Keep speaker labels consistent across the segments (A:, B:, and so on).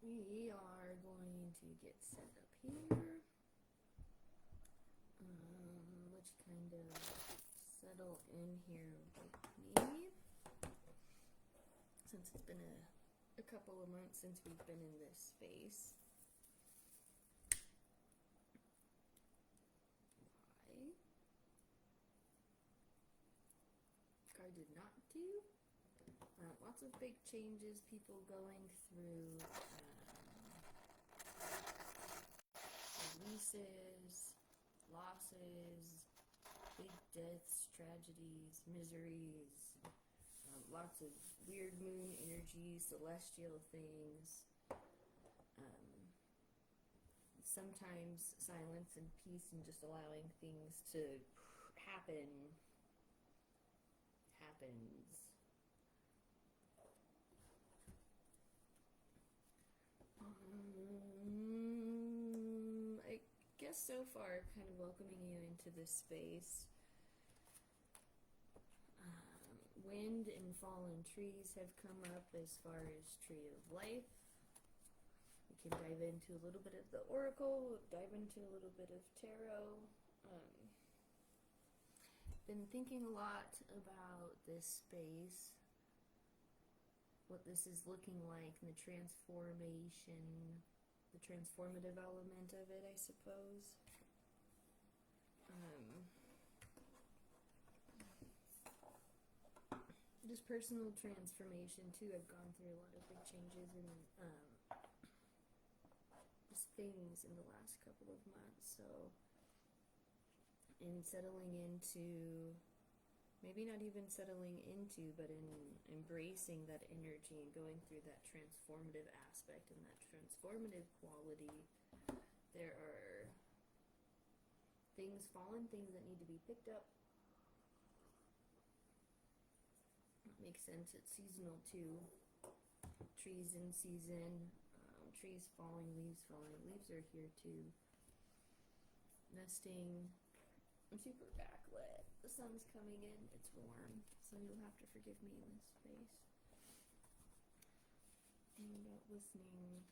A: We are going to get set up here. Let's kind of settle in here with me. Since it's been a couple of months since we've been in this space. Why? Card did not do. Lots of big changes, people going through releases, losses, big deaths, tragedies, miseries, lots of weird moon energy, celestial things, sometimes silence and peace and just allowing things to happens. I guess so far, kind of welcoming you into this space. Wind and fallen trees have come up as far as Tree of Life. We can dive into a little bit of the Oracle, dive into a little bit of Tarot. Been thinking a lot about this space, what this is looking like, and the transformation, the transformative element of it, I suppose. Just personal transformation too. I've gone through a lot of big changes and just things in the last couple of months. So, in settling into, maybe not even settling into, but in embracing that energy and going through that transformative aspect and that transformative quality, there are things, fallen things that need to be picked up. It makes sense, it's seasonal too. Trees in season, trees falling, leaves are here too. Nesting. I'm super backlit. The sun's coming in, it's warm, so you'll have to forgive me in this space. And listening.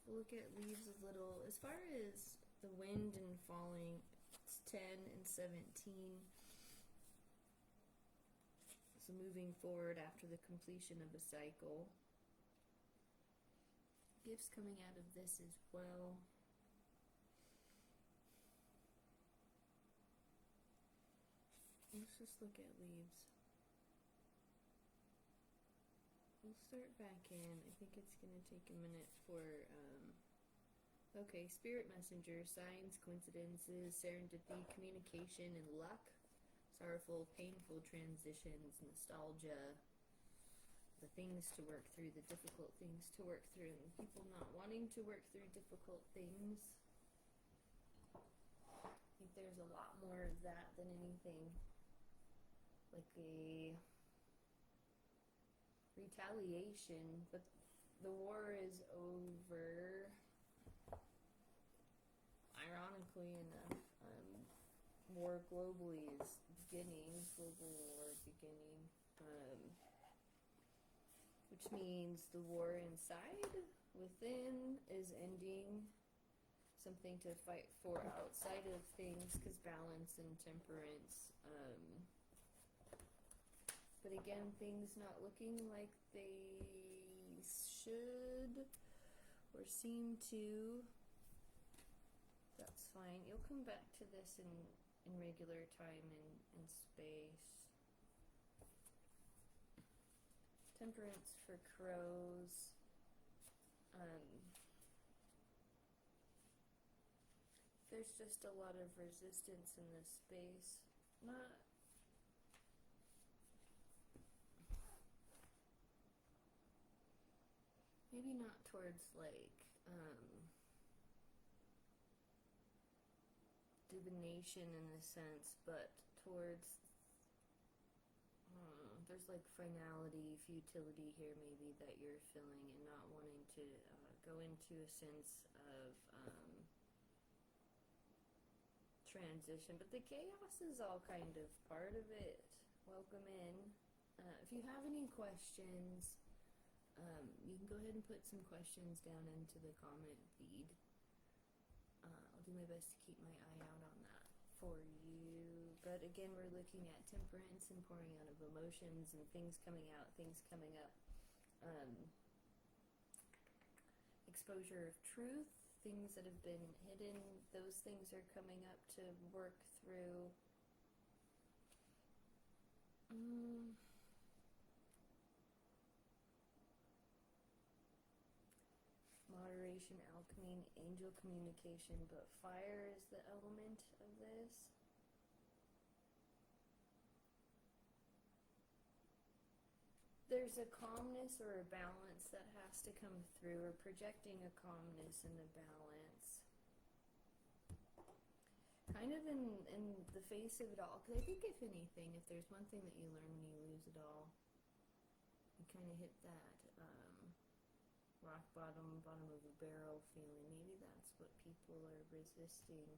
A: We'll look at leaves a little. As far as the wind and falling, it's 10 and 17. So moving forward after the completion of a cycle. Gifts coming out of this as well. Let's just look at leaves. We'll start back in. I think it's going to take a minute for, okay, spirit messenger, signs, coincidences, serendipity, communication, and luck. Sorrowful, painful transitions, nostalgia, the things to work through, the difficult things to work through, and people not wanting to work through difficult things. I think there's a lot more of that than anything. Like a retaliation, but the war is over. Ironically enough, war globally is beginning, global war beginning, which means the war inside, within, is ending. Something to fight for outside of things, because balance and temperance. But again, things not looking like they should or seem to. That's fine. You'll come back to this in regular time and space. Temperance for crows. There's just a lot of resistance in this space. Maybe not towards like divination in a sense, but towards there's like finality, futility here maybe that you're feeling and not wanting to go into a sense of transition, but the chaos is all kind of part of it. Welcome in. If you have any questions, You can go ahead and put some questions down into the comment feed. I'll do my best to keep my eye out on that for you. But again, we're looking at temperance and pouring out of emotions and things coming out, things coming up. Exposure of truth, things that have been hidden, those things are coming up to work through. Moderation, alchemy, angel communication, but fire is the element of this. There's a calmness or a balance that has to come through, or projecting a calmness and a balance. Kind of in the face of it all. Because I think if anything, if there's one thing that you learn when you lose it all, you kind of hit that rock bottom, bottom of a barrel feeling. Maybe that's what people are resisting.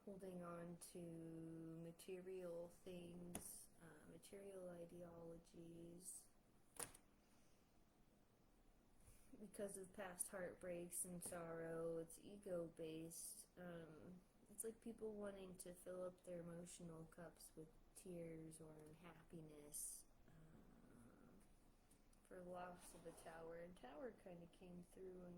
A: Holding on to material things, material ideologies. Because of past heartbreaks and sorrow, it's ego-based. It's like people wanting to fill up their emotional cups with tears or unhappiness for loss of a tower. And tower kind of came through in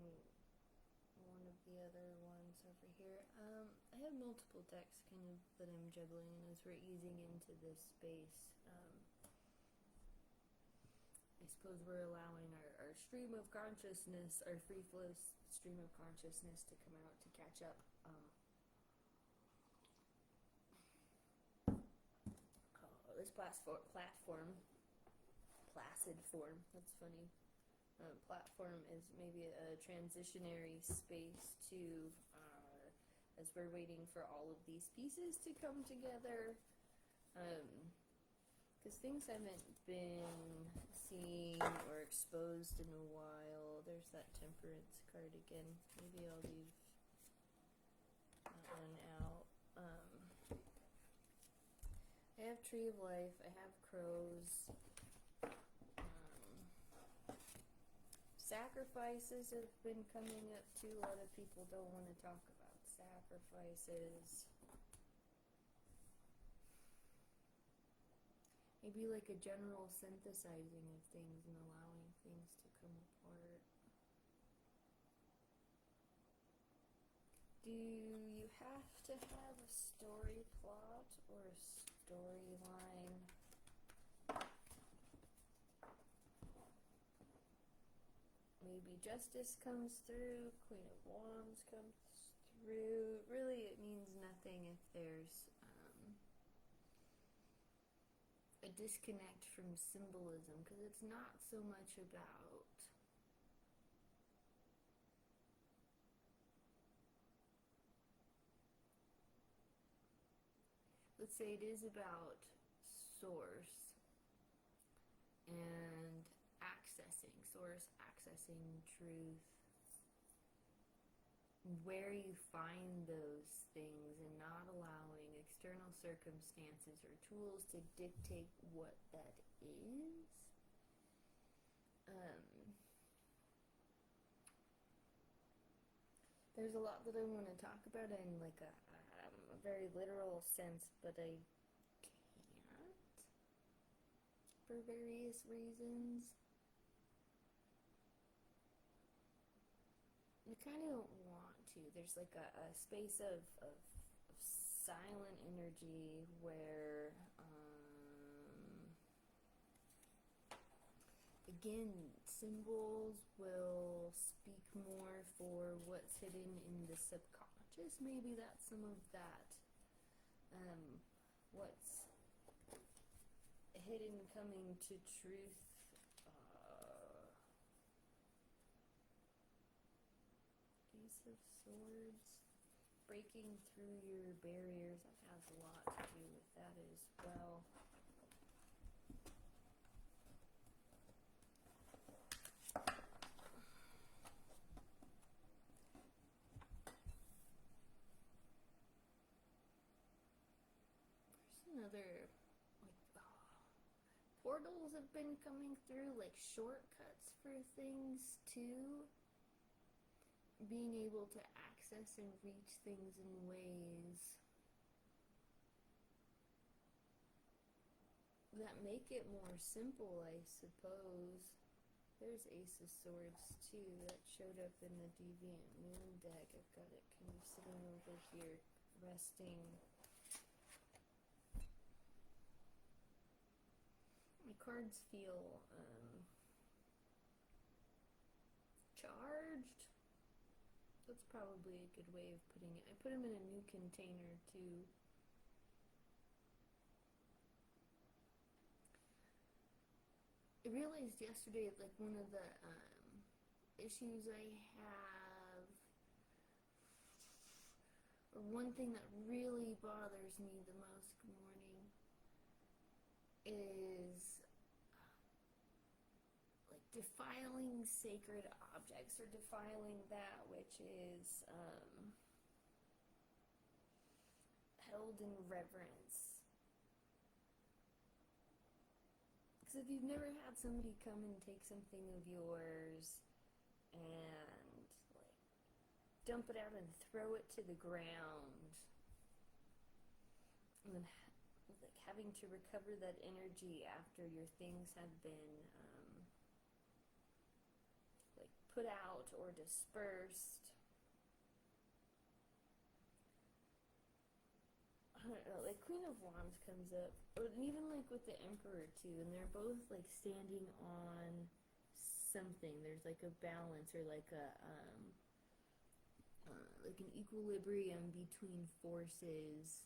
A: one of the other ones over here. I have multiple decks kind of that I'm juggling as we're easing into this space. I suppose we're allowing our stream of consciousness, our free flow stream of consciousness to come out to catch up. This platform, placid form, that's funny. Platform is maybe a transitionary space to, as we're waiting for all of these pieces to come together. Because things haven't been seen or exposed in a while. There's that temperance card again. Maybe I'll leave that one out. I have Tree of Life. I have Crows. Sacrifices have been coming up too. A lot of people don't want to talk about sacrifices. Maybe like a general synthesizing of things and allowing things to come apart. Do you have to have a story plot or a storyline? Maybe justice comes through, Queen of Wands comes through. Really, it means nothing if there's a disconnect from symbolism, because it's not so much about let's say it is about source and accessing truth, where you find those things, and not allowing external circumstances or tools to dictate what that is. There's a lot that I want to talk about in like a very literal sense, but I can't for various reasons. I kind of don't want to. There's like a space of silent energy where, again, symbols will speak more for what's hidden in the subconscious. Maybe that's some of that. What's hidden coming to truth. Ace of Swords. Breaking through your barriers. That has a lot to do with that as well. There's another portals have been coming through, like shortcuts for things too. Being able to access and reach things in ways that make it more simple, I suppose. There's Ace of Swords too, that showed up in the Deviant Moon deck. I've got it kind of sitting over here, resting. My cards feel charged. That's probably a good way of putting it. I put them in a new container too. I realized yesterday, like, one of the issues I have, or one thing that really bothers me the most, good morning, is like defiling sacred objects, or defiling that which is held in reverence. Because if you've never had somebody come and take something of yours and like dump it out and throw it to the ground, and then like having to recover that energy after your things have been like put out or dispersed. I don't know, like Queen of Wands comes up, or even like with the Emperor too, and they're both like standing on something. There's like a balance, or like a like an equilibrium between forces,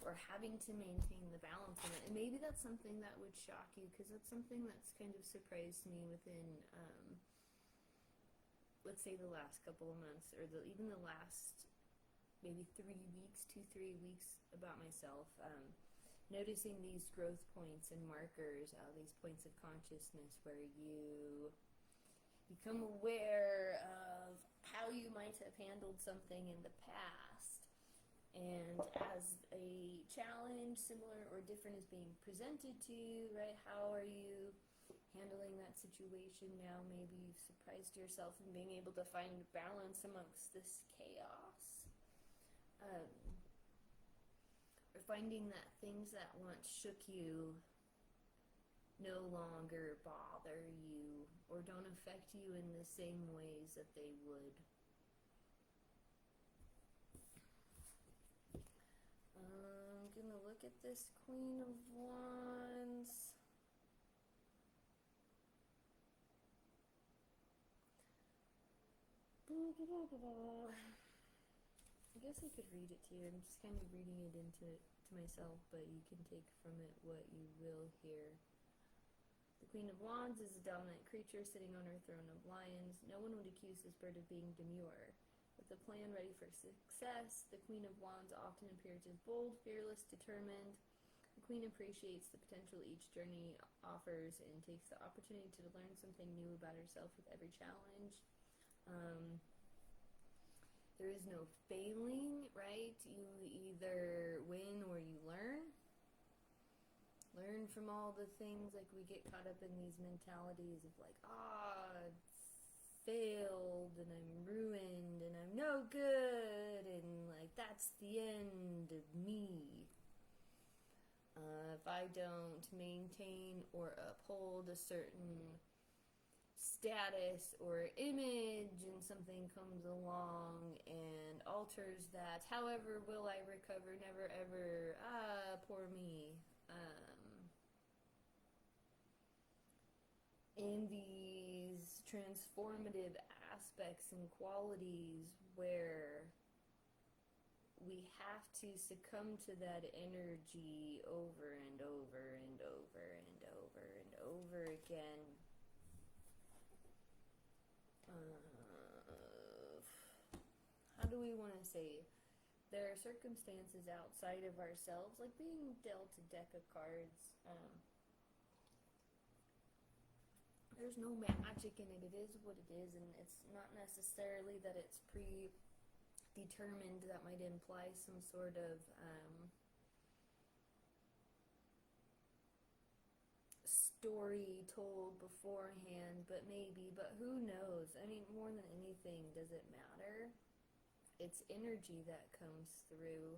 A: or having to maintain the balance in it. And maybe that's something that would shock you, because that's something that's kind of surprised me within let's say the last couple of months, or even the last maybe 3 weeks, 2-3 weeks about myself, noticing these growth points and markers, these points of consciousness where you become aware of how you might have handled something in the past, and as a challenge similar or different is being presented to you, right? How are you handling that situation now? Maybe you've surprised yourself in being able to find balance amongst this chaos. Or finding that things that once shook you no longer bother you, or don't affect you in the same ways that they would. I'm gonna look at this Queen of Wands. I guess I could read it to you. I'm just kind of reading it to myself, but you can take from it what you will here. The Queen of Wands is a dominant creature sitting on her throne of lions. No one would accuse this bird of being demure. With a plan ready for success, the Queen of Wands often appears as bold, fearless, determined. The Queen appreciates the potential each journey offers and takes the opportunity to learn something new about herself with every challenge. There is no failing, right? You either win or you learn. Learn from all the things, like we get caught up in these mentalities of like, I failed and I'm ruined and I'm no good and like that's the end of me. If I don't maintain or uphold a certain status or image, and something comes along and alters that, however will I recover? Never ever. Poor me. In these transformative aspects and qualities where we have to succumb to that energy over and over and over and over and over again. How do we want to say? There are circumstances outside of ourselves, like being dealt a deck of cards. There's no magic in it. It is what it is, and it's not necessarily that it's predetermined. That might imply some sort of story told beforehand, but maybe, but who knows? I mean, more than anything, does it matter? It's energy that comes through.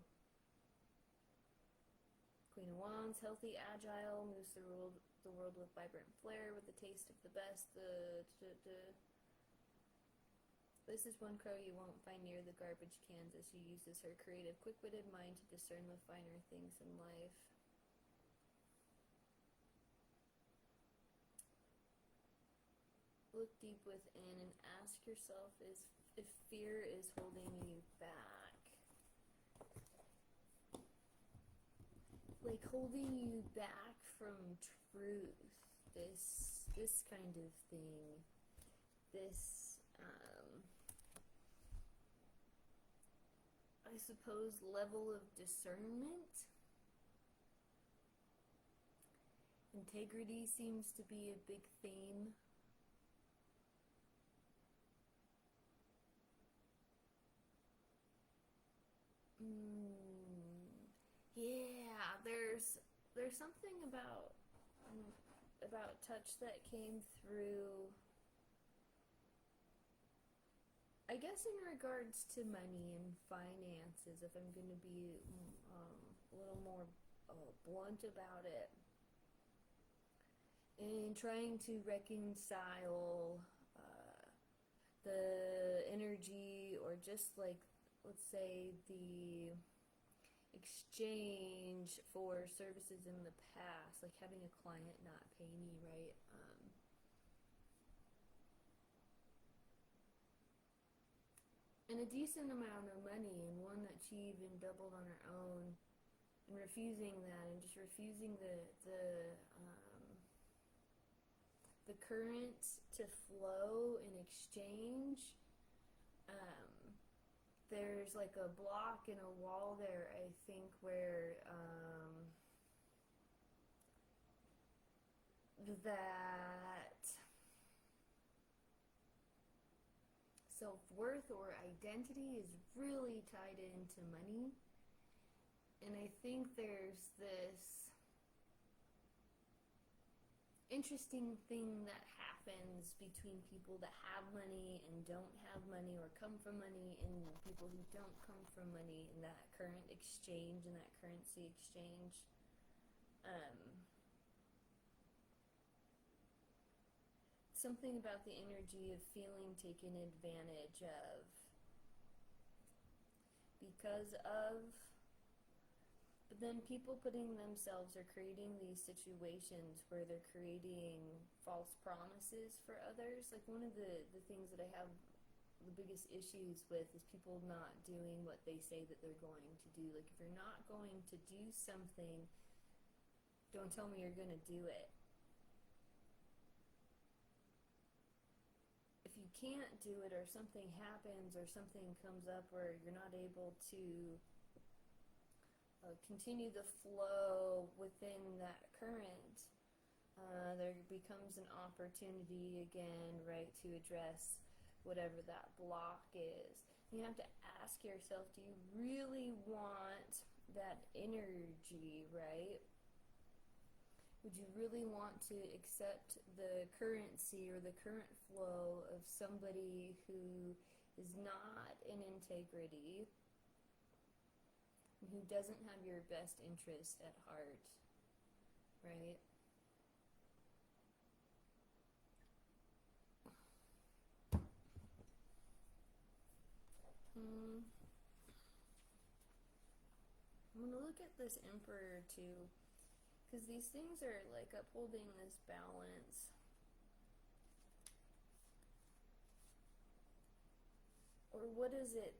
A: Queen of Wands, healthy, agile, moves the world with vibrant flair, with a taste of the best. This is one crow you won't find near the garbage cans, as she uses her creative, quick-witted mind to discern the finer things in life. Look deep within and ask yourself if fear is holding you back. Like holding you back from truth. This kind of thing. This, I suppose, level of discernment. Integrity seems to be a big theme. Yeah, there's something about touch that came through, I guess, in regards to money and finances, if I'm going to be a little more blunt about it, and trying to reconcile the energy, or just like, let's say, the exchange for services in the past, like having a client not pay me, right? And a decent amount of money, and one that she even doubled on her own, and refusing that, and just refusing the current to flow in exchange. There's like a block and a wall there, I think, where that self-worth or identity is really tied into money. And I think there's this interesting thing that happens between people that have money and don't have money, or come from money, and people who don't come from money, in that current exchange and that currency exchange. Something about the energy of feeling taken advantage of because of. But then people putting themselves, or creating these situations where they're creating false promises for others. Like, one of the things that I have the biggest issues with is people not doing what they say that they're going to do. Like, if you're not going to do something, don't tell me you're going to do it. If you can't do it, or something happens, or something comes up where you're not able to continue the flow within that current, there becomes an opportunity again, right, to address whatever that block is. You have to ask yourself, do you really want that energy, right? Would you really want to accept the currency or the current flow of somebody who is not in integrity, who doesn't have your best interest at heart, right? I'm gonna look at this Emperor too, because these things are like upholding this balance. Or what is it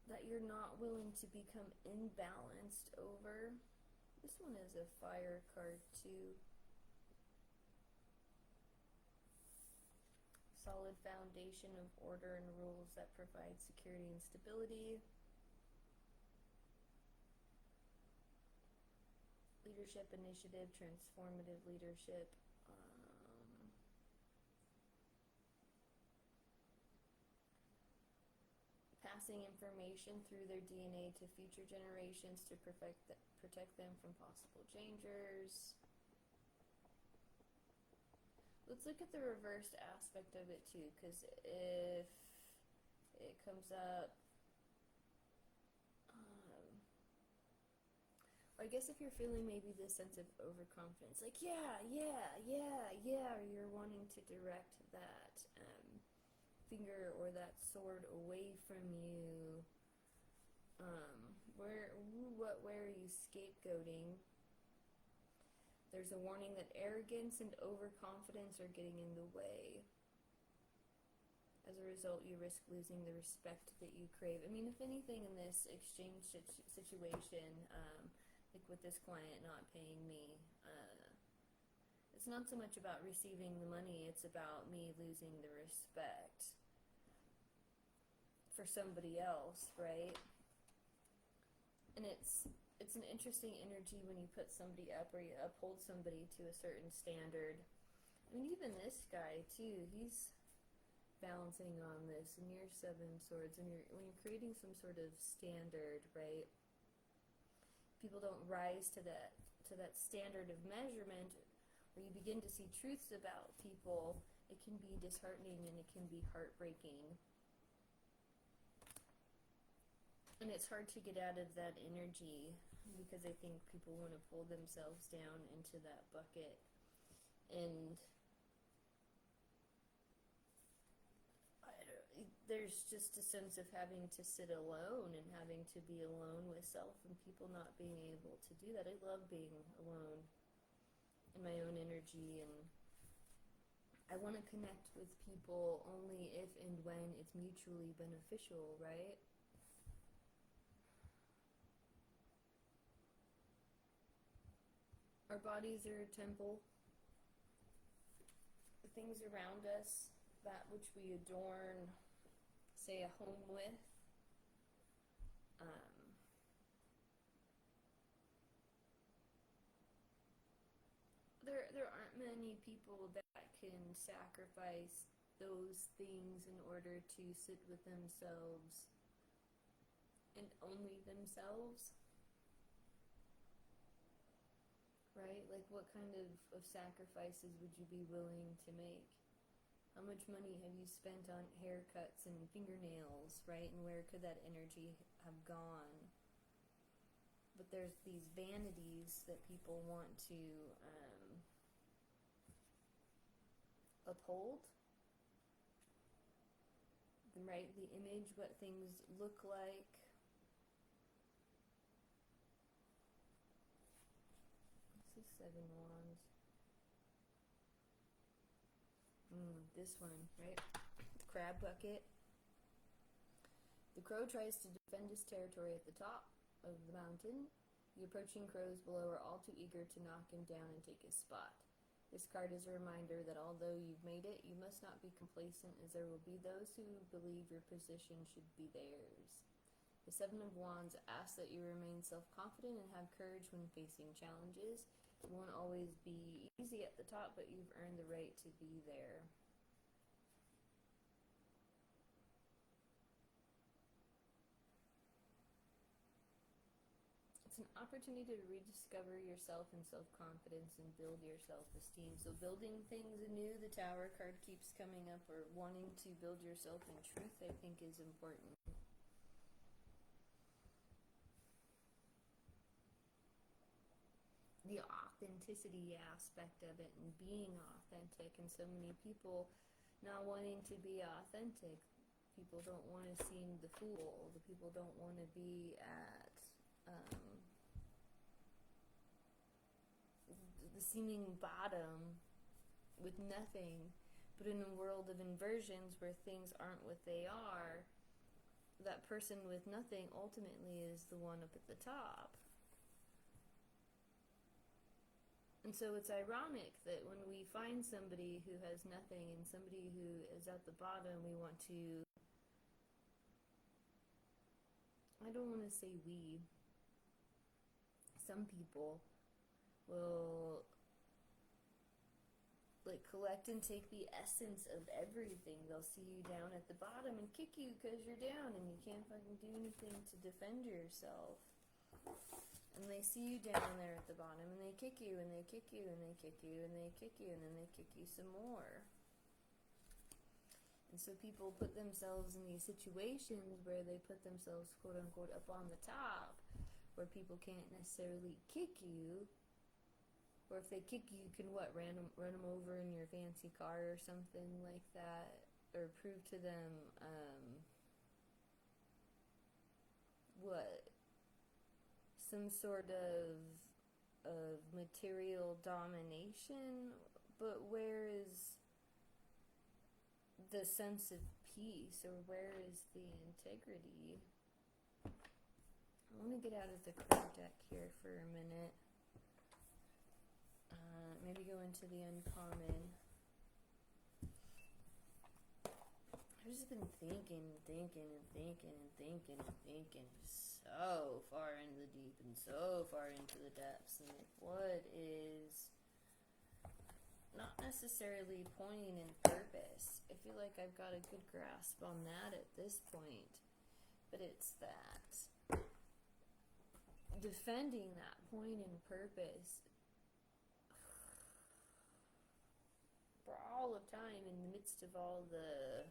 A: that you're not willing to become imbalanced over? This one is a fire card too. Solid foundation of order and rules that provide security and stability. Leadership, initiative, transformative leadership. Passing information through their DNA to future generations to protect them from possible dangers. Let's look at the reversed aspect of it too, because if it comes up, or I guess if you're feeling maybe this sense of overconfidence, like yeah, yeah, yeah, yeah, or you're wanting to direct that finger or that sword away from you, where are you scapegoating? There's a warning that arrogance and overconfidence are getting in the way. As a result, you risk losing the respect that you crave. I mean, if anything in this exchange situation, like with this client not paying me, it's not so much about receiving the money, it's about me losing the respect for somebody else, right? And it's an interesting energy when you put somebody up or you uphold somebody to a certain standard. I mean, even this guy too, he's balancing on this, and you're 7 swords, and when you're creating some sort of standard, right? People don't rise to that standard of measurement, or you begin to see truths about people. It can be disheartening and it can be heartbreaking. And it's hard to get out of that energy because I think people want to pull themselves down into that bucket. And there's just a sense of having to sit alone and having to be alone with self, and people not being able to do that. I love being alone in my own energy, and I want to connect with people only if and when it's mutually beneficial, right? Our bodies are a temple. The things around us, that which we adorn, say, a home with, there aren't many people that can sacrifice those things in order to sit with themselves and only themselves. Right? Like, what kind of sacrifices would you be willing to make? How much money have you spent on haircuts and fingernails, right? And where could that energy have gone? But there's these vanities that people want to uphold, right? The image, what things look like. This is 7 wands. This one, right? The crab bucket. The crow tries to defend his territory at the top of the mountain. The approaching crows below are all too eager to knock him down and take his spot. This card is a reminder that although you've made it, you must not be complacent, as there will be those who believe your position should be theirs. The 7 of Wands asks that you remain self-confident and have courage when facing challenges. It won't always be easy at the top, but you've earned the right to be there. It's an opportunity to rediscover yourself and self-confidence and build your self-esteem. So building things anew, the Tower card keeps coming up, or wanting to build yourself in truth, I think is important. The authenticity aspect of it and being authentic, and so many people not wanting to be authentic. People don't want to seem the fool. The people don't want to be at the seeming bottom with nothing. But in a world of inversions where things aren't what they are, that person with nothing ultimately is the one up at the top. And so it's ironic that when we find somebody who has nothing and somebody who is at the bottom, we want to, I don't want to say we, some people will like collect and take the essence of everything. They'll see you down at the bottom and kick you because you're down and you can't fucking do anything to defend yourself. And they see you down there at the bottom, and they kick you, and they kick you, and they kick you, and they kick you, and then they kick you some more. And so people put themselves in these situations where they put themselves, quote unquote, up on the top, where people can't necessarily kick you. Or if they kick you, you can run them over in your fancy car or something like that, or prove to them some sort of material domination. But where is the sense of peace, or where is the integrity? I want to get out of the card deck here for a minute. Maybe go into the uncommon. I've just been thinking so far into the deep and so far into the depths, and what is not necessarily pointing in purpose. I feel like I've got a good grasp on that at this point, but it's that defending that point in purpose for all of time, in the midst of all the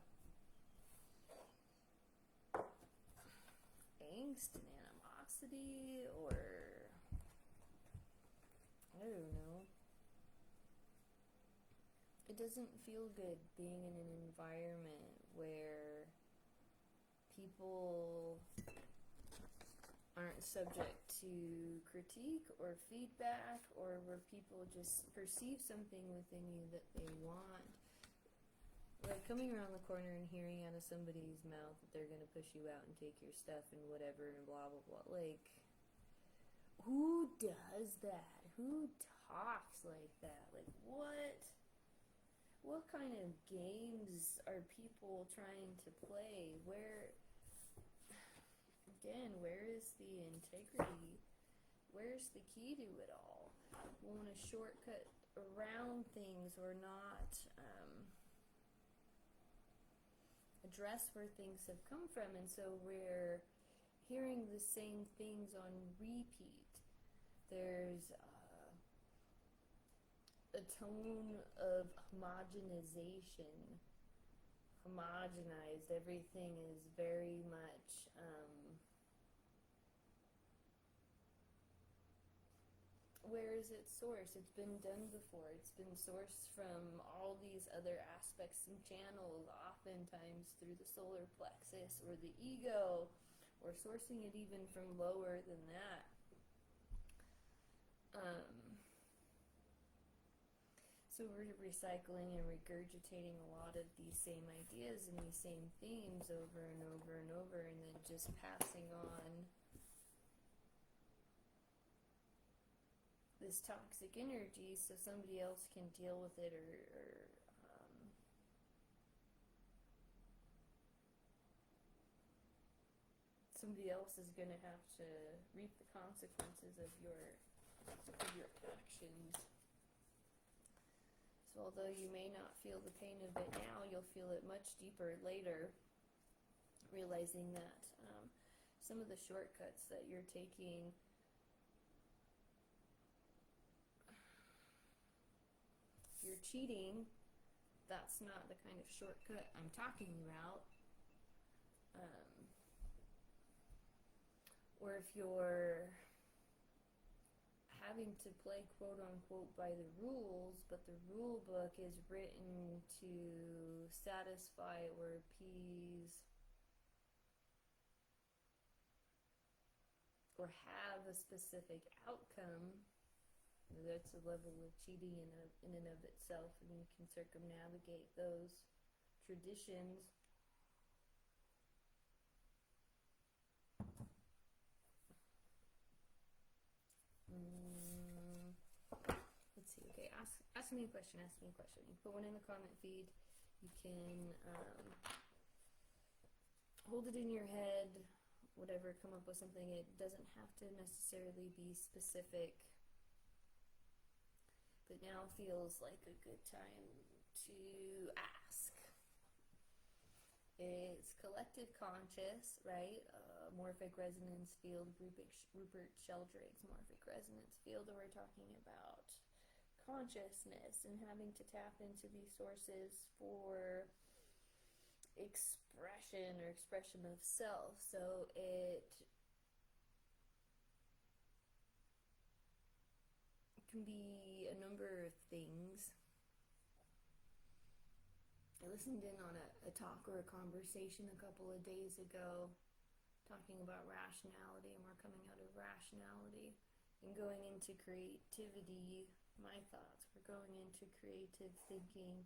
A: angst and animosity, or I don't know. It doesn't feel good being in an environment where people aren't subject to critique or feedback, or where people just perceive something within you that they want. Like coming around the corner and hearing out of somebody's mouth that they're going to push you out and take your stuff and whatever and blah, blah, blah. Like, who does that? Who talks like that? Like, what? What kind of games are people trying to play? Where is the integrity? Where's the key to it all? We want to shortcut around things, or not address where things have come from, and so we're hearing the same things on repeat. There's a tone of homogenization. Homogenized. Everything is very much where is its source? It's been done before. It's been sourced from all these other aspects and channels, oftentimes through the solar plexus or the ego, or sourcing it even from lower than that. So we're recycling and regurgitating a lot of these same ideas and these same themes over and over and over, and then just passing on this toxic energy so somebody else can deal with it, or somebody else is going to have to reap the consequences of your actions. So although you may not feel the pain of it now, you'll feel it much deeper later, realizing that some of the shortcuts that you're taking you're cheating, that's not the kind of shortcut I'm talking about. Or if you're having to play quote unquote by the rules, but the rule book is written to satisfy or appease or have a specific outcome, that's a level of cheating in and of itself, and you can circumnavigate those traditions. Let's see. Okay, ask me a question. You put one in the comment feed. You can hold it in your head, whatever, come up with something. It doesn't have to necessarily be specific. But now feels like a good time to ask. It's collective conscious, right? Morphic resonance field, Rupert Sheldrake's morphic resonance field, and we're talking about consciousness and having to tap into these sources for expression or expression of self. So it can be a number of things. I listened in on a talk or a conversation a couple of days ago talking about rationality, and we're coming out of rationality and going into creativity. My thoughts, we're going into creative thinking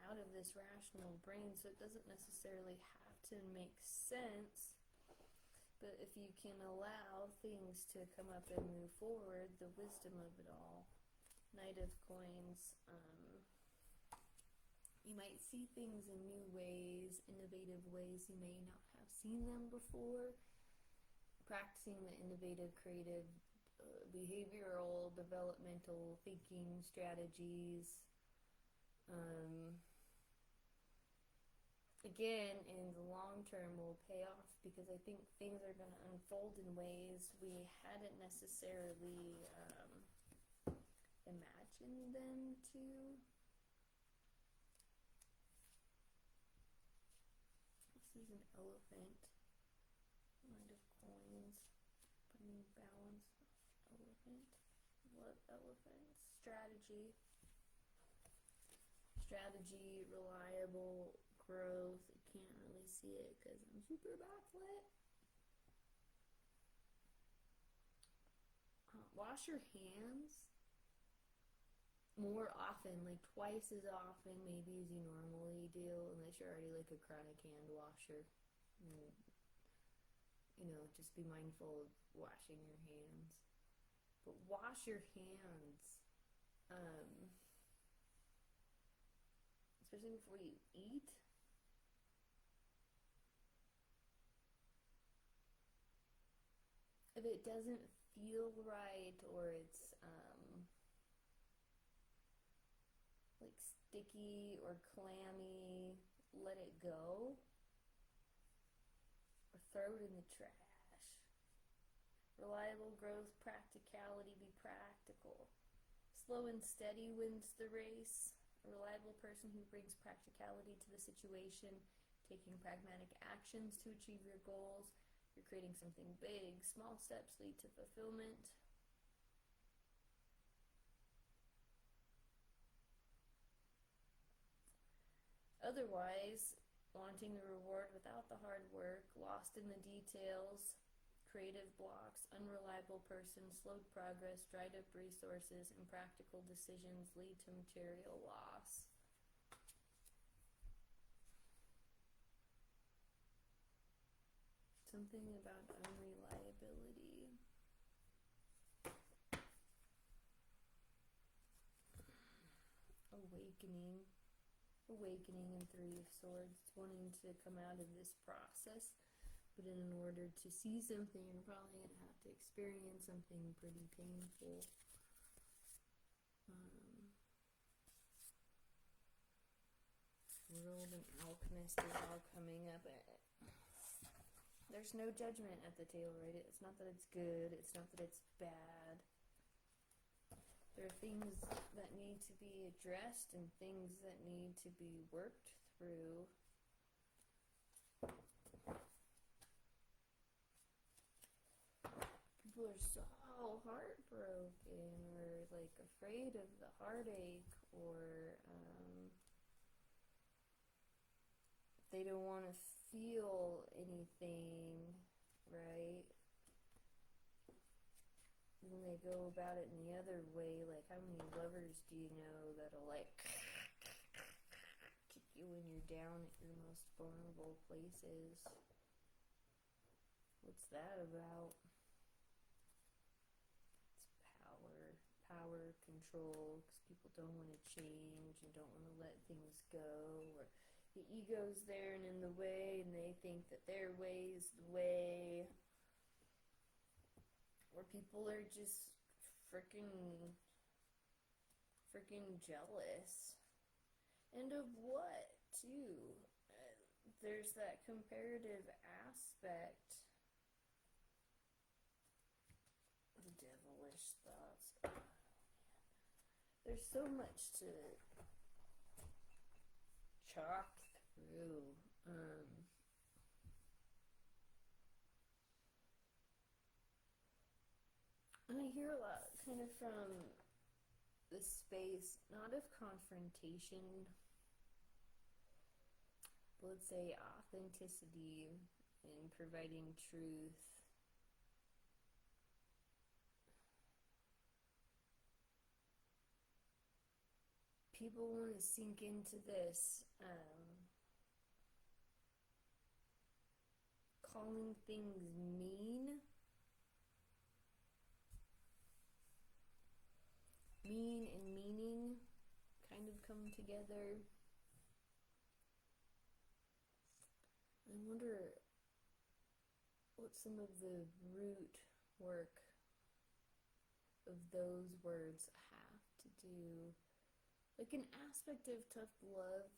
A: out of this rational brain, so it doesn't necessarily have to make sense, but if you can allow things to come up and move forward, the wisdom of it all. Knight of Coins, you might see things in new ways, innovative ways you may not have seen them before. Practicing the innovative, creative, behavioral, developmental thinking strategies. Again, in the long term will pay off, because I think things are going to unfold in ways we hadn't necessarily imagined them to. This is an elephant. Knight of Coins. Bringing balance. Elephant. Love elephants. Strategy. Strategy, reliable growth. I can't really see it because I'm super backlit. Wash your hands more often, like twice as often maybe as you normally do, unless you're already like a chronic hand washer. Just be mindful of washing your hands. But wash your hands, especially before you eat. If it doesn't feel right, or it's like sticky or clammy, let it go, or throw it in the trash. Reliable growth, practicality, be practical. Slow and steady wins the race. A reliable person who brings practicality to the situation, taking pragmatic actions to achieve your goals. You're creating something big. Small steps lead to fulfillment. Otherwise, wanting the reward without the hard work, lost in the details, creative blocks, unreliable person, slowed progress, dried up resources, impractical decisions lead to material loss. Something about unreliability. Awakening in Three of Swords, wanting to come out of this process, but in order to see something, you're probably going to have to experience something pretty painful. World and Alchemist is all coming up. There's no judgment at the tail, right? It's not that it's good, it's not that it's bad. There are things that need to be addressed and things that need to be worked through. People are so heartbroken, or like afraid of the heartache, or they don't want to feel anything, right? When they go about it in the other way, like how many lovers do you know that'll like kick you when you're down at your most vulnerable places? What's that about? It's power, control, because people don't want to change and don't want to let things go, or the ego's there and in the way, and they think that their way is the way. Or people are just freaking jealous. And of what, too? there's that comparative aspect. The devilish thoughts. Oh, man. There's so much to chalk through. And I hear a lot kind of from the space, not of confrontation, but let's say authenticity and providing truth. People want to sink into this, calling things mean and meaning kind of come together. I wonder what some of the root work of those words have to do. Like an aspect of tough love.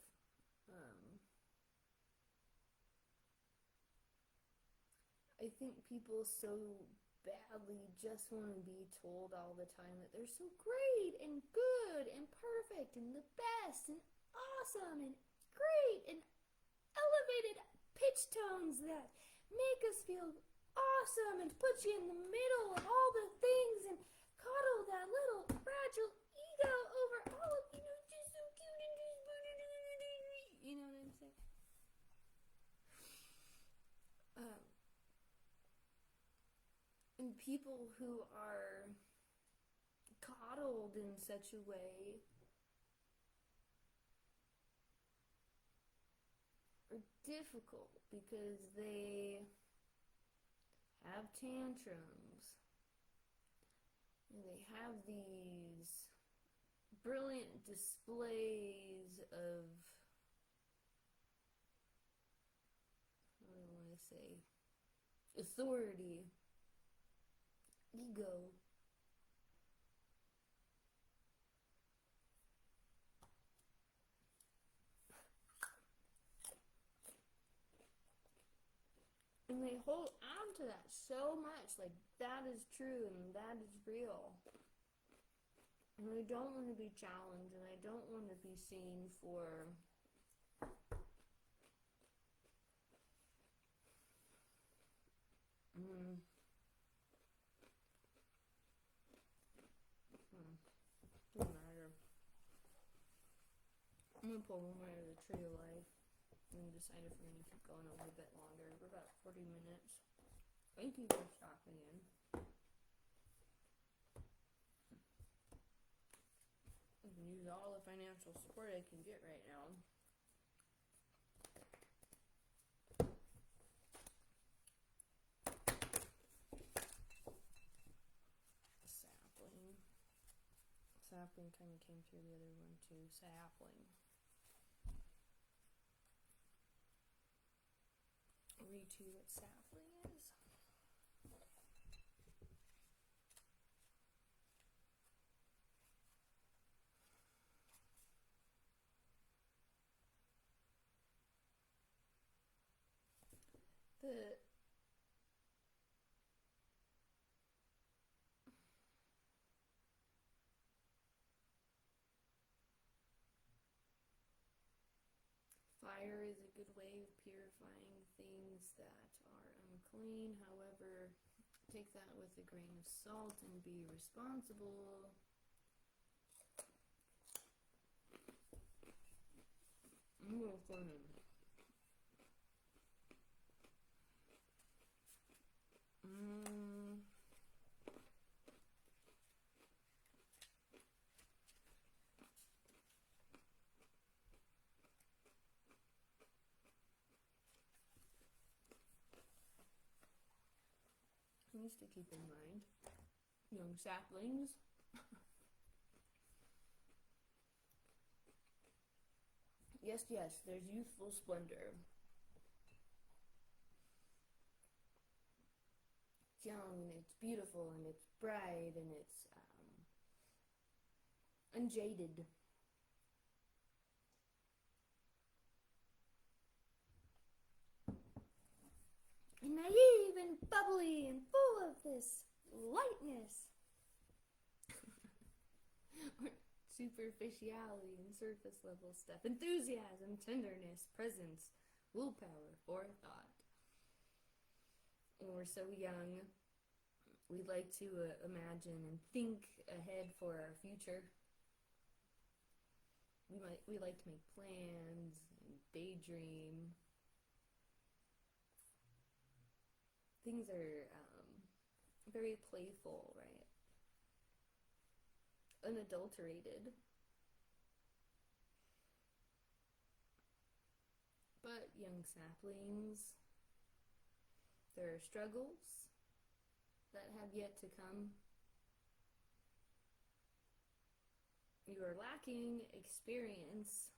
A: I think people so badly just want to be told all the time that they're so great and good and perfect and the best and awesome and great and elevated pitch tones that make us feel awesome and put you in the middle of all the things and coddle that little fragile ego over all of, just so cute and just, you know what I'm saying? And people who are coddled in such a way are difficult because they have tantrums and they have these brilliant displays of, what do I want to say, authority, ego. And they hold on to that so much, like that is true and that is real. And I don't want to be challenged, and I don't want to be seen for doesn't matter. I'm gonna pull one out of the tree of life and decide if we're gonna keep going a little bit longer. We're about 40 minutes. Thank you for stopping in. I can use all the financial support I can get right now. Sapling kind of came through the other one too. Sapling. Read to you what sapling is. The fire is a good way of purifying things that are unclean. However, take that with a grain of salt and be responsible. Things to keep in mind, young saplings. Yes, there's youthful splendor. It's young and it's beautiful and it's bright and it's unjaded. and bubbly and full of this lightness. Or superficiality and surface level stuff. Enthusiasm, tenderness, presence, willpower, forethought. When we're so young, we like to imagine and think ahead for our future. We like to make plans and daydream. Things are very playful, right? Unadulterated. But young saplings, there are struggles that have yet to come. You are lacking experience,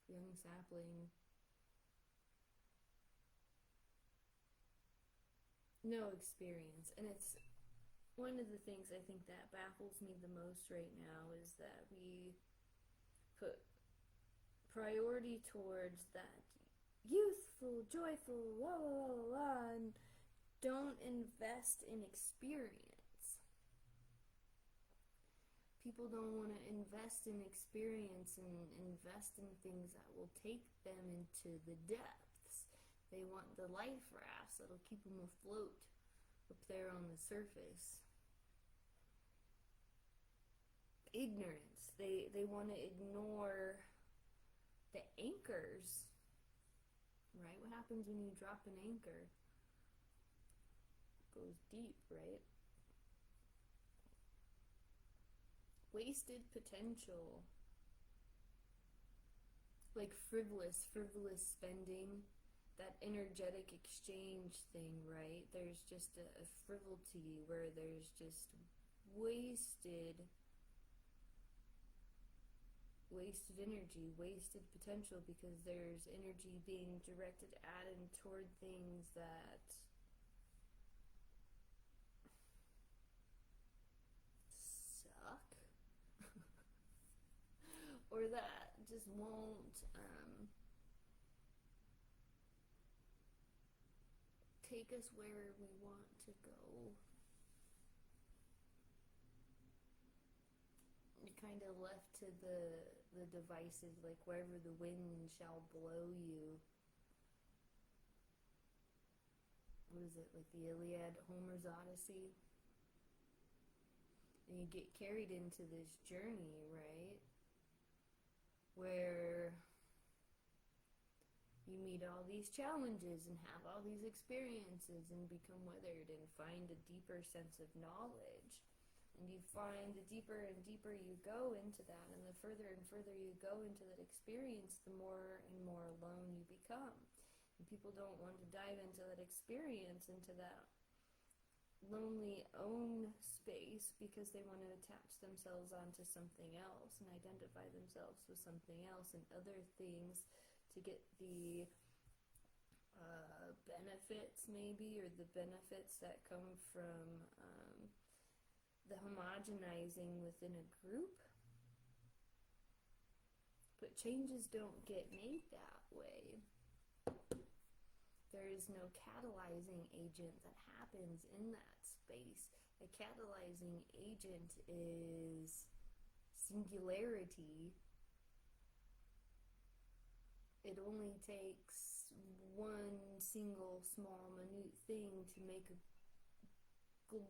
A: young sapling. No experience. And it's one of the things I think that baffles me the most right now is that we put priority towards that youthful, joyful, la la la la, and don't invest in experience. People don't want to invest in experience and invest in things that will take them into the depths. They want the life rafts that'll keep them afloat up there on the surface. Ignorance. They want to ignore the anchors. Right? What happens when you drop an anchor? It goes deep, right? Wasted potential. Like frivolous spending. That energetic exchange thing, right? There's just a frivolity where there's just wasted energy, wasted potential, because there's energy being directed at and toward things that suck or that just won't take us where we want to go. You're kind of left to the devices, like wherever the wind shall blow you. What is it, like the Iliad, Homer's Odyssey? And you get carried into this journey, right? Where you meet all these challenges and have all these experiences and become withered and find a deeper sense of knowledge. And you find the deeper and deeper you go into that, and the further and further you go into that experience, the more and more alone you become. And people don't want to dive into that experience, into that lonely own space, because they want to attach themselves onto something else and identify themselves with something else and other things to get the benefits, maybe, or the benefits that come from the homogenizing within a group. But changes don't get made that way. There is no catalyzing agent that happens in that space. A catalyzing agent is singularity. It only takes one single small minute thing to make a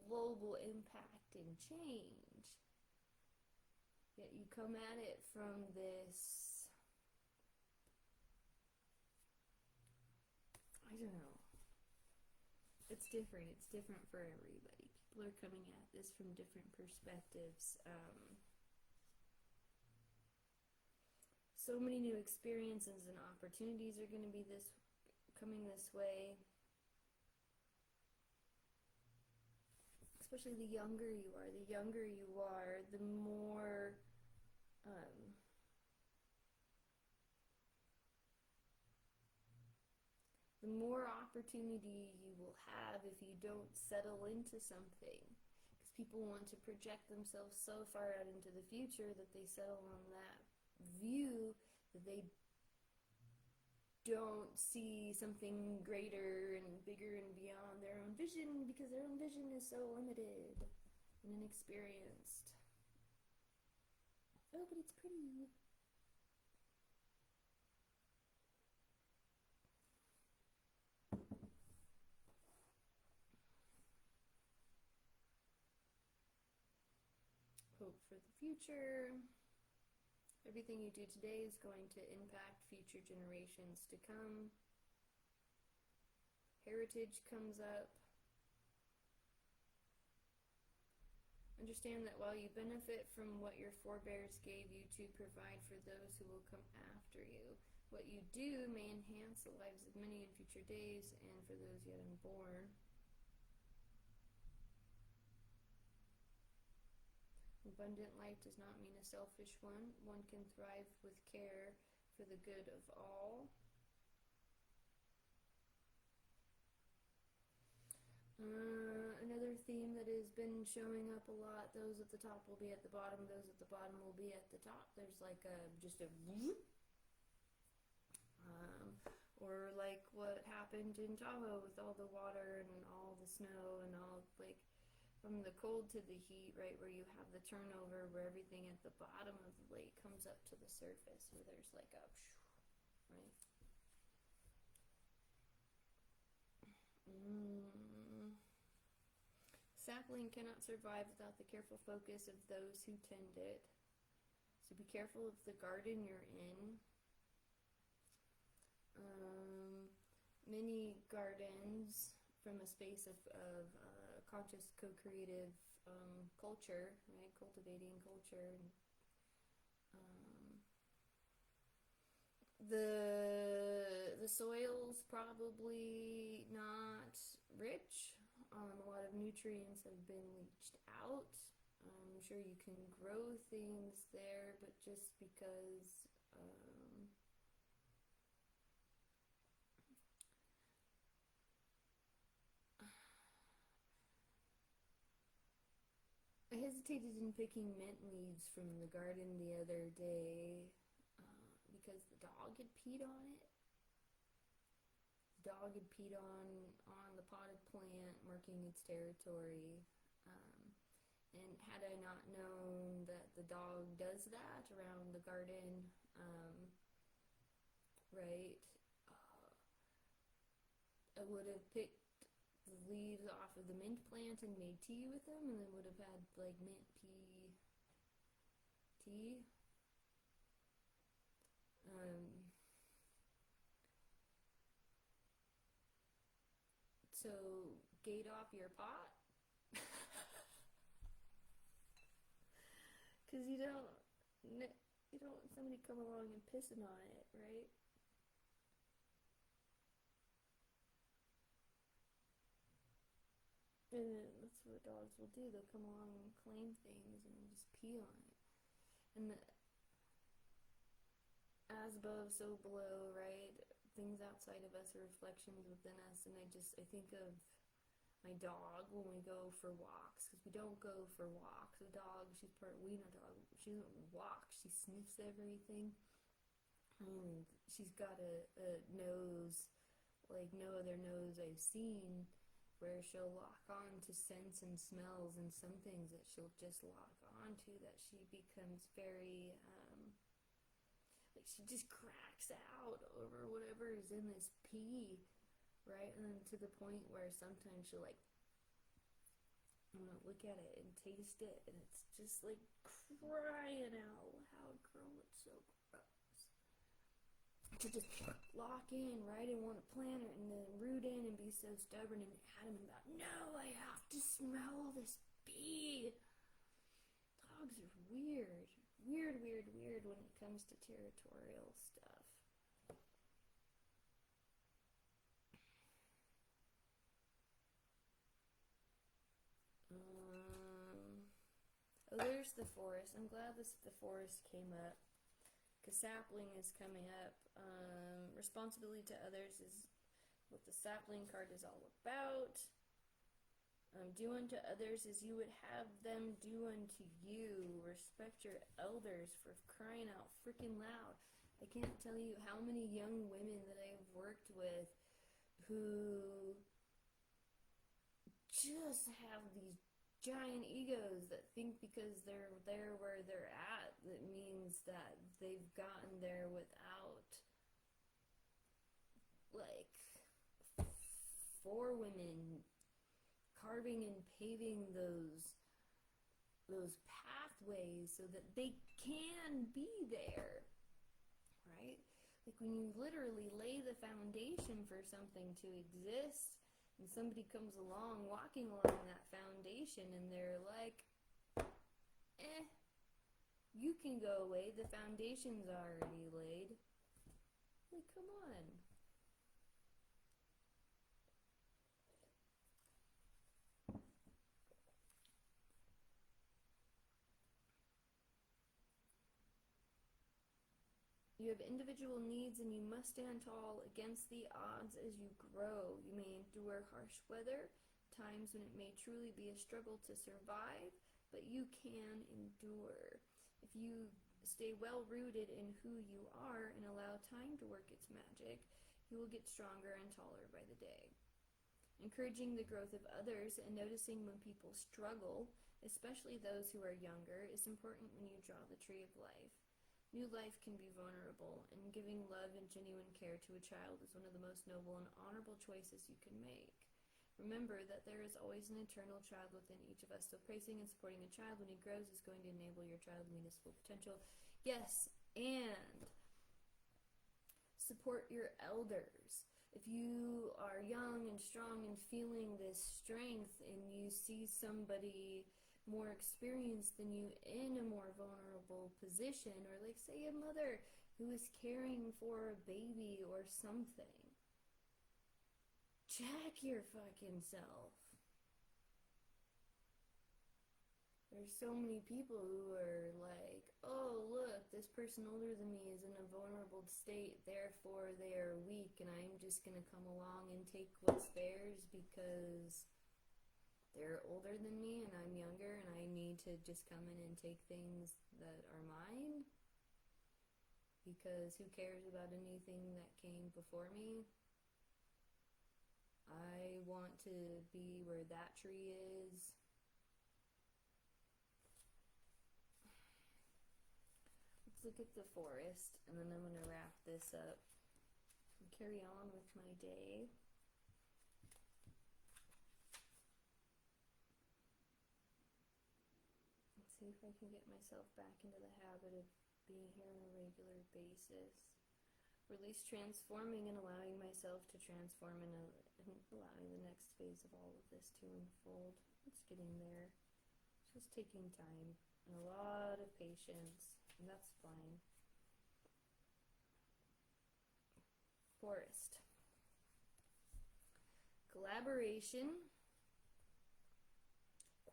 A: global impact and change. Yet you come at it from this, I don't know. It's different. It's different for everybody. People are coming at this from different perspectives. So many new experiences and opportunities are going to be coming this way. Especially the younger you are. The younger you are, the more opportunity you will have if you don't settle into something. Because people want to project themselves so far out into the future that they settle on that view that they don't see something greater and bigger and beyond their own vision because their own vision is so limited and inexperienced. Oh, but it's pretty. Hope for the future. Everything you do today is going to impact future generations to come. Heritage comes up. Understand that while you benefit from what your forebears gave you to provide for those who will come after you, what you do may enhance the lives of many in future days and for those yet unborn. Abundant life does not mean a selfish one. One can thrive with care for the good of all. Another theme that has been showing up a lot, those at the top will be at the bottom, those at the bottom will be at the top. There's like just a or like what happened in Tahoe with all the water and all the snow and all, like, from the cold to the heat, right, where you have the turnover where everything at the bottom of the lake comes up to the surface, where there's like a, right? Sapling cannot survive without the careful focus of those who tend it. So be careful of the garden you're in. Many gardens from a space of conscious co-creative culture, right? Cultivating culture. The soil's probably not rich. A lot of nutrients have been leached out. I'm sure you can grow things there, but just because I hesitated in picking mint leaves from the garden the other day because the dog had peed on it. The dog had peed on the potted plant, marking its territory. And had I not known that the dog does that around the garden, right, I would have picked the leaves off of the mint plant and made tea with them, and then would have had like mint pea tea. So gate off your pot, because you don't want somebody come along and pissing on it, right? And that's what dogs will do. They'll come along and claim things and just pee on it. And as above, so below, right? Things outside of us are reflections within us. And I think of my dog when we go for walks, because we don't go for walks. The dog, she's part wiener dog. She doesn't walk. She sniffs everything. And she's got a nose like no other nose I've seen, where she'll lock on to scents and smells and some things that she'll just lock on to, that she becomes very, like she just cracks out over whatever is in this pee, right? And then to the point where sometimes she'll like, look at it and taste it, and it's just like crying out loud, girl, it's so gross. To just lock in, right, and want to plant it, and then root in and be so stubborn and adamant about, no, I have to smell this pee. Dogs are weird when it comes to territorial stuff. Oh, there's the forest. I'm glad the forest came up, because sapling is coming up. Responsibility to others is what the sapling card is all about. Do unto others as you would have them do unto you. Respect your elders, for crying out freaking loud. I can't tell you how many young women that I've worked with who just have these giant egos that think because they're there where they're at, that means that they've gotten there without, like, four women carving and paving those pathways so that they can be there, right? Like when you literally lay the foundation for something to exist, and somebody comes along walking along that foundation and they're like, you can go away, the foundation's already laid. Like, come on. You have individual needs and you must stand tall against the odds as you grow. You may endure harsh weather, times when it may truly be a struggle to survive, but you can endure. If you stay well rooted in who you are and allow time to work its magic, you will get stronger and taller by the day. Encouraging the growth of others and noticing when people struggle, especially those who are younger, is important when you draw the tree of life. New life can be vulnerable, and giving love and genuine care to a child is one of the most noble and honorable choices you can make. Remember that there is always an eternal child within each of us, so praising and supporting a child when he grows is going to enable your child to meet his full potential. Yes, and support your elders. If you are young and strong and feeling this strength and you see somebody more experienced than you in a more vulnerable position, or like say a mother who is caring for a baby or something, check your fucking self. There's so many people who are like, oh look, this person older than me is in a vulnerable state, therefore they are weak and I'm just gonna come along and take what's theirs because they're older than me and I'm younger and I need to just come in and take things that are mine because who cares about anything that came before me? I want to be where that tree is. Let's look at the forest and then I'm going to wrap this up and carry on with my day. See if I can get myself back into the habit of being here on a regular basis. Release transforming and allowing myself to transform and allowing the next phase of all of this to unfold. It's getting there. It's just taking time and a lot of patience, and that's fine. Forest. Collaboration,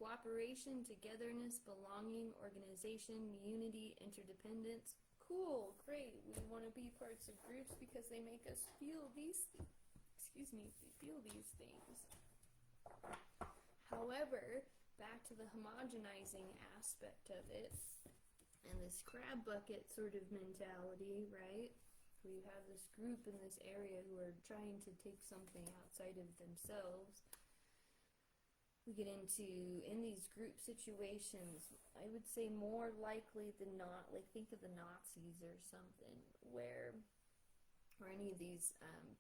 A: cooperation, togetherness, belonging, organization, unity, interdependence. Cool, great. We want to be parts of groups because they make us feel these things. However, back to the homogenizing aspect of it and this crab bucket sort of mentality, right? Where you have this group in this area who are trying to take something outside of themselves. We get into, in these group situations, I would say more likely than not, like think of the Nazis or something, or any of these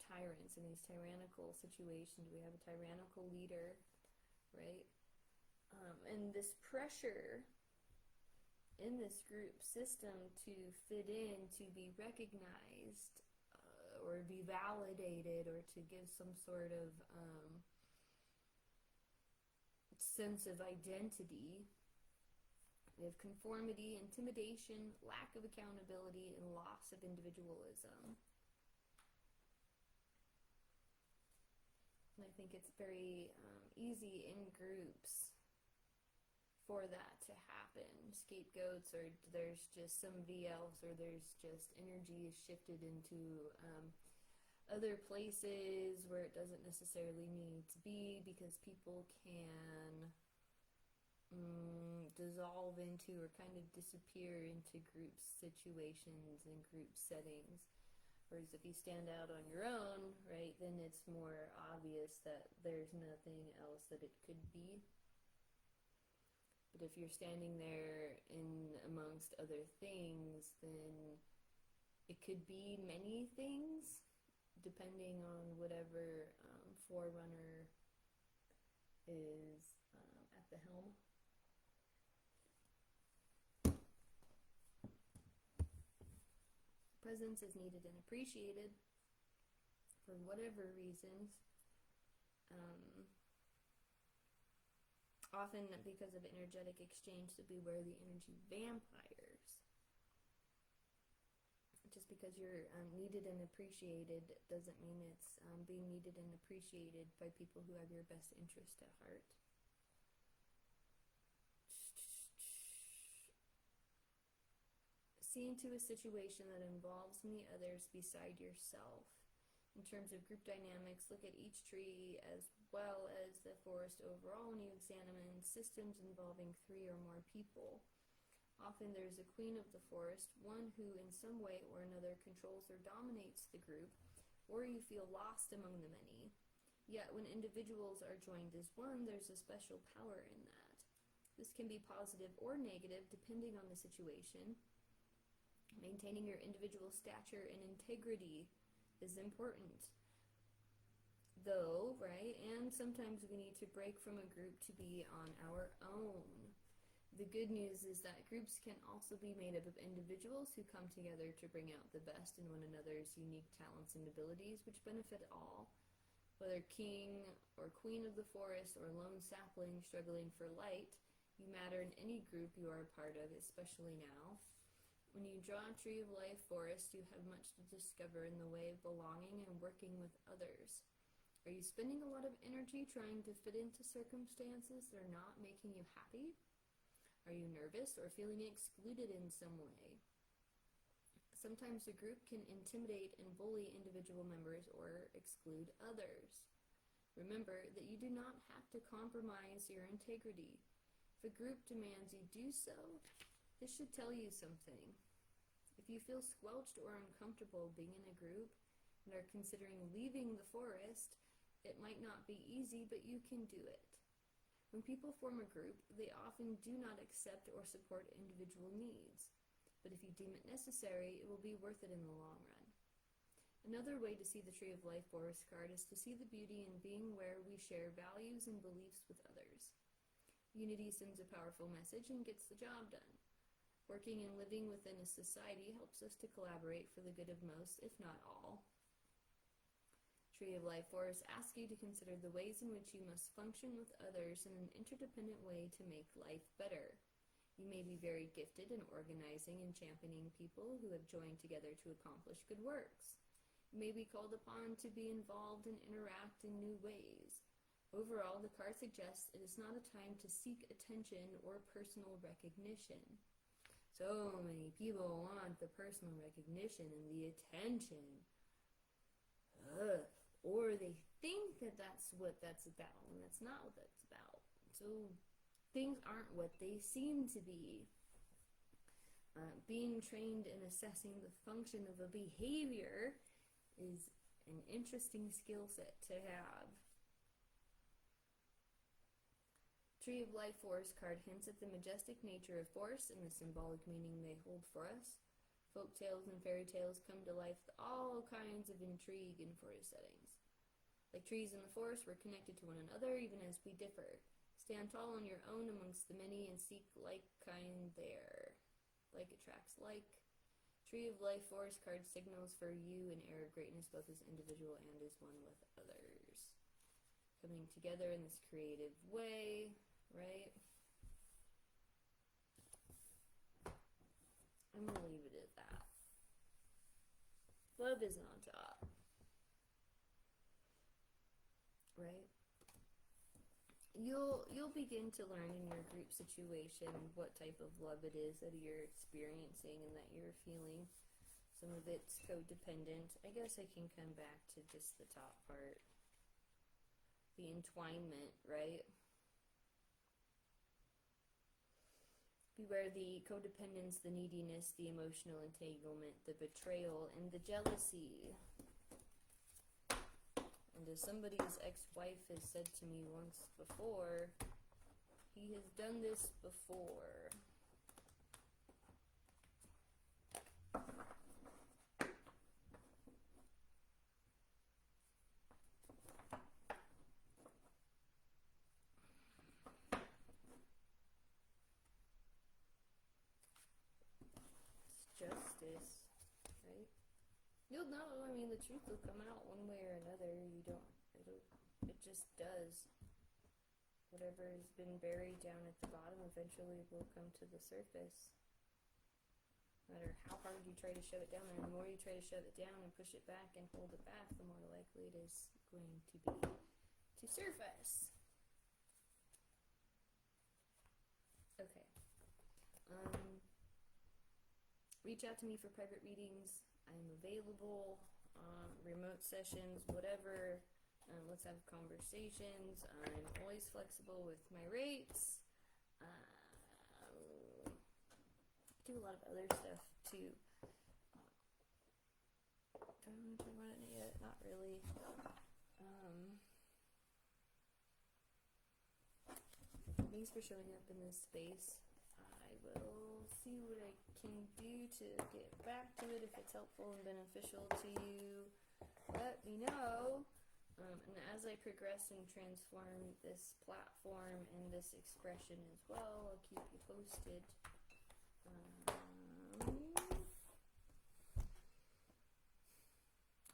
A: tyrants in these tyrannical situations. We have a tyrannical leader, right? And this pressure in this group system to fit in, to be recognized, or be validated, or to give some sort of sense of identity. We have conformity, intimidation, lack of accountability, and loss of individualism. And I think it's very easy in groups for that to happen. Scapegoats, or there's just somebody else, or there's just energy is shifted into other places where it doesn't necessarily need to be because people can dissolve into or kind of disappear into group situations and group settings. Whereas if you stand out on your own, right, then it's more obvious that there's nothing else that it could be. But if you're standing there in amongst other things, then it could be many things, depending on whatever forerunner is at the helm. Presence is needed and appreciated for whatever reasons. Often because of energetic exchange, so beware the energy vampires. Just because you're needed and appreciated doesn't mean it's being needed and appreciated by people who have your best interest at heart. See into a situation that involves many others beside yourself. In terms of group dynamics, look at each tree as well as the forest overall when you examine systems involving 3 or more people. Often there is a queen of the forest, one who in some way or another controls or dominates the group, or you feel lost among the many. Yet when individuals are joined as one, there's a special power in that. This can be positive or negative depending on the situation. Maintaining your individual stature and integrity is important, though, right? And sometimes we need to break from a group to be on our own. The good news is that groups can also be made up of individuals who come together to bring out the best in one another's unique talents and abilities, which benefit all. Whether king or queen of the forest or lone sapling struggling for light, you matter in any group you are a part of, especially now. When you draw a tree of life forest, you have much to discover in the way of belonging and working with others. Are you spending a lot of energy trying to fit into circumstances that are not making you happy? Are you nervous or feeling excluded in some way? Sometimes a group can intimidate and bully individual members or exclude others. Remember that you do not have to compromise your integrity. If a group demands you do so, this should tell you something. If you feel squelched or uncomfortable being in a group and are considering leaving the forest, it might not be easy, but you can do it. When people form a group, they often do not accept or support individual needs. But if you deem it necessary, it will be worth it in the long run. Another way to see the Tree of Life forest card is to see the beauty in being where we share values and beliefs with others. Unity sends a powerful message and gets the job done. Working and living within a society helps us to collaborate for the good of most, if not all. Tree of Life Forest asks you to consider the ways in which you must function with others in an interdependent way to make life better. You may be very gifted in organizing and championing people who have joined together to accomplish good works. You may be called upon to be involved and interact in new ways. Overall, the card suggests it is not a time to seek attention or personal recognition. So many people want the personal recognition and the attention. Or they think that that's what that's about, and that's not what that's about. So things aren't what they seem to be. Being trained in assessing the function of a behavior is an interesting skill set to have. Tree of Life Forest card hints at the majestic nature of forests and the symbolic meaning they hold for us. Folk tales and fairy tales come to life with all kinds of intrigue in forest settings. Like trees in the forest, we're connected to one another even as we differ. Stand tall on your own amongst the many and seek like kind there. Like attracts like. Tree of Life Forest card signals for you an air of greatness both as individual and as one with others. Coming together in this creative way, right? I'm going to leave it at that. Love is on top. Right? You'll begin to learn in your group situation what type of love it is that you're experiencing and that you're feeling. Some of it's codependent. I guess I can come back to just the top part. The entwinement, right? Beware the codependence, the neediness, the emotional entanglement, the betrayal, and the jealousy. And as somebody's ex-wife has said to me once before, he has done this before. Justice, right? You'll know. I mean, the truth will come out one way or another. It just does. Whatever has been buried down at the bottom eventually will come to the surface. No matter how hard you try to shove it down there, the more you try to shove it down and push it back and hold it back, the more likely it is going to be to surface. Okay. Reach out to me for private readings. I'm available. Remote sessions, whatever. Let's have conversations. I'm always flexible with my rates. Do a lot of other stuff too. Don't know if I want it yet. Not really. Thanks for showing up in this space. I will see what I can do to get back to it. If it's helpful and beneficial to you, let me know. And as I progress and transform this platform and this expression as well, I'll keep you posted.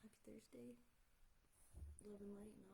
A: Happy Thursday. Love and light and all.